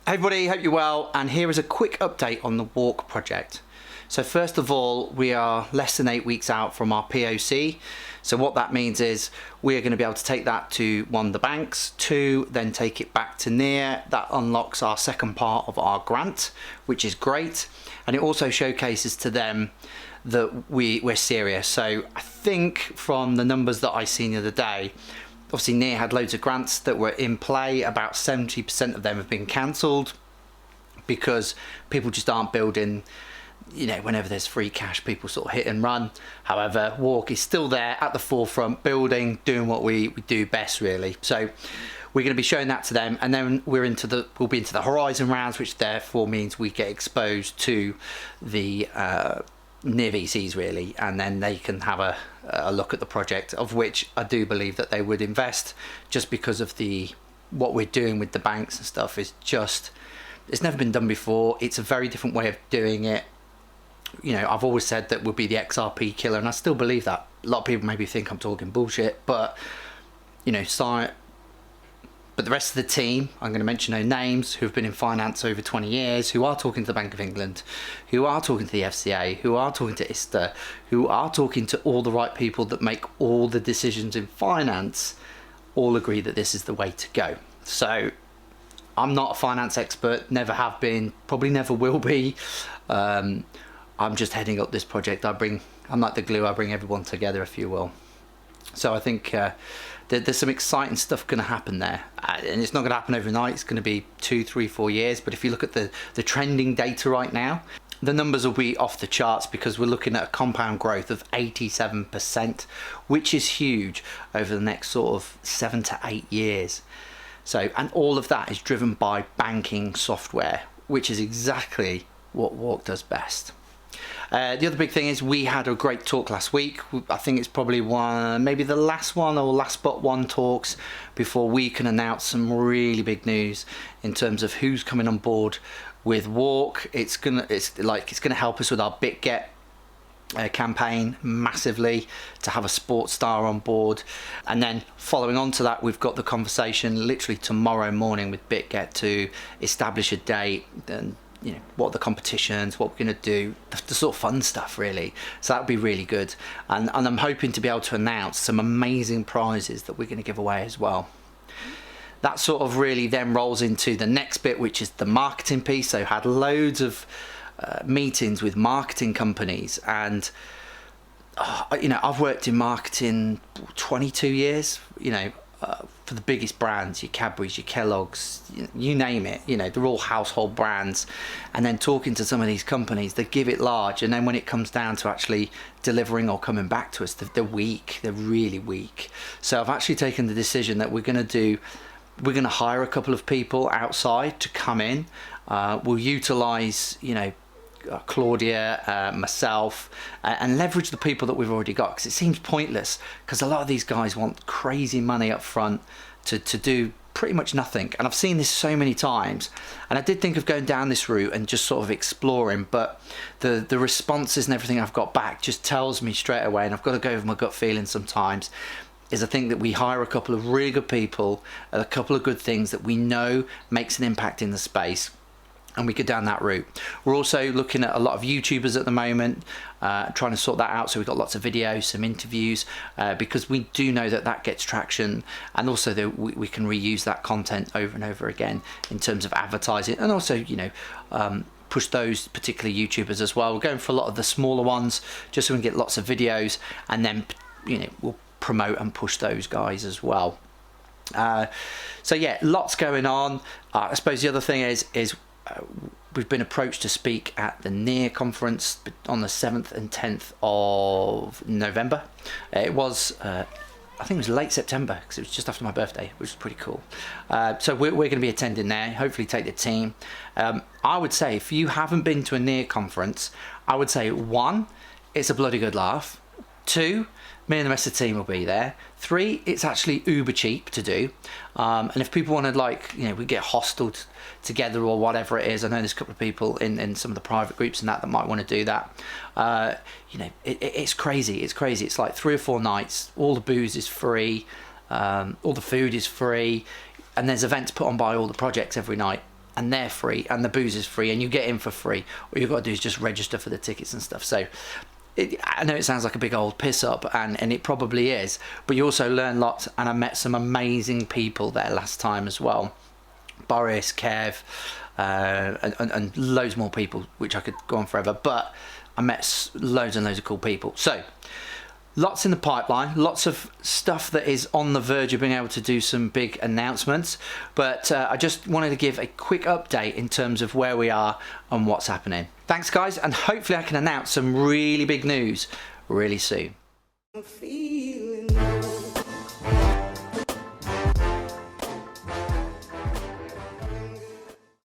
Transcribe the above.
Hey everybody, hope you're well, and here is a quick update on the Walc project. So first of all, we are less than 8 weeks out from our POC. So what that means is we're going to be able to take that to one of the banks, two, then take it back to NEAR. That unlocks our second part of our grant, which is great. And it also showcases to them that we're serious. So I think from the numbers that I seen the other day, obviously NEAR had loads of grants that were in play. About 70% of them have been cancelled because people just aren't building. You know, whenever there's free cash, people sort of hit and run. However, Walc is still there at the forefront, building, doing what we do best, really. So we're going to be showing that to them, and then we'll be into the horizon rounds, which therefore means we get exposed to the NEAR VCs, really, and then they can have a look at the project, of which I do believe that they would invest, just because of what we're doing with the banks and stuff is just, it's never been done before. It's a very different way of doing it. You know, I've always said that we'll be the XRP killer, and I still believe that. A lot of people maybe think I'm talking bullshit, but you know, but the rest of the team, I'm going to mention no names, who have been in finance over 20 years, who are talking to the Bank of England, who are talking to the FCA, who are talking to ISTA, who are talking to all the right people that make all the decisions in finance, all agree that this is the way to go. So I'm not a finance expert, never have been, probably never will be. I'm just heading up this project. I'm like the glue, I bring everyone together, if you will. So I think there's some exciting stuff going to happen there, and it's not going to happen overnight. It's going to be 2, 3, 4 years, but if you look at the trending data right now, the numbers will be off the charts, because we're looking at a compound growth of 87%, which is huge over the next sort of 7 to 8 years. So, and all of that is driven by banking software, which is exactly what Walc does best. The other big thing is we had a great talk last week. I think it's probably maybe the last one or last but one talks before we can announce some really big news in terms of who's coming on board with Walc. It's gonna help us with our BitGet campaign massively, to have a sports star on board. And then following on to that, we've got the conversation literally tomorrow morning with BitGet to establish a date, and you know, what are the competitions, what we're going to do, the sort of fun stuff, really. So that would be really good, and I'm hoping to be able to announce some amazing prizes that we're going to give away as well. That sort of really then rolls into the next bit, which is the marketing piece. So had loads of meetings with marketing companies, and you know, I've worked in marketing 22 years, you know, for the biggest brands, your Cadbury's, your Kellogg's, you name it, you know, they're all household brands. And then talking to some of these companies, they give it large, and then when it comes down to actually delivering or coming back to us, they're weak, they're really weak. So I've actually taken the decision that we're going to hire a couple of people outside to come in. We'll utilize, you know, Claudia, myself, and leverage the people that we've already got, because it seems pointless, because a lot of these guys want crazy money up front to do pretty much nothing. And I've seen this so many times, and I did think of going down this route and just sort of exploring, but the responses and everything I've got back just tells me straight away, and I've got to go with my gut feeling sometimes, is I think that we hire a couple of really good people, a couple of good things that we know makes an impact in the space, and we go down that route. We're also looking at a lot of YouTubers at the moment, trying to sort that out. So we've got lots of videos, some interviews, because we do know that gets traction, and also that we can reuse that content over and over again in terms of advertising, and also, you know, push those particular YouTubers as well. We're going for a lot of the smaller ones, just so we can get lots of videos, and then, you know, we'll promote and push those guys as well. So yeah, lots going on. I suppose the other thing is we've been approached to speak at the NEAR conference on the 7th and 10th of November. It was, I think it was late September, because it was just after my birthday, which was pretty cool. So we're going to be attending there, hopefully take the team. I would say, if you haven't been to a NEAR conference, I would say 1, it's a bloody good laugh. 2, me and the rest of the team will be there. 3, it's actually uber cheap to do, and if people want to, like, you know, we get hosteled together or whatever it is, I know there's a couple of people in some of the private groups and that might want to do that. You know, it's crazy. It's like 3 or 4 nights, all the booze is free, all the food is free, and there's events put on by all the projects every night. and they're free, and the booze is free, and you get in for free. All you've got to do is just register for the tickets and stuff. So I know it sounds like a big old piss up, and it probably is, but you also learn lots, and I met some amazing people there last time as well. Boris, Kev, and loads more people, which I could go on forever, but I met loads and loads of cool people. So lots in the pipeline, lots of stuff that is on the verge of being able to do some big announcements, but I just wanted to give a quick update in terms of where we are and what's happening. Thanks guys, and hopefully I can announce some really big news really soon. I'm feeling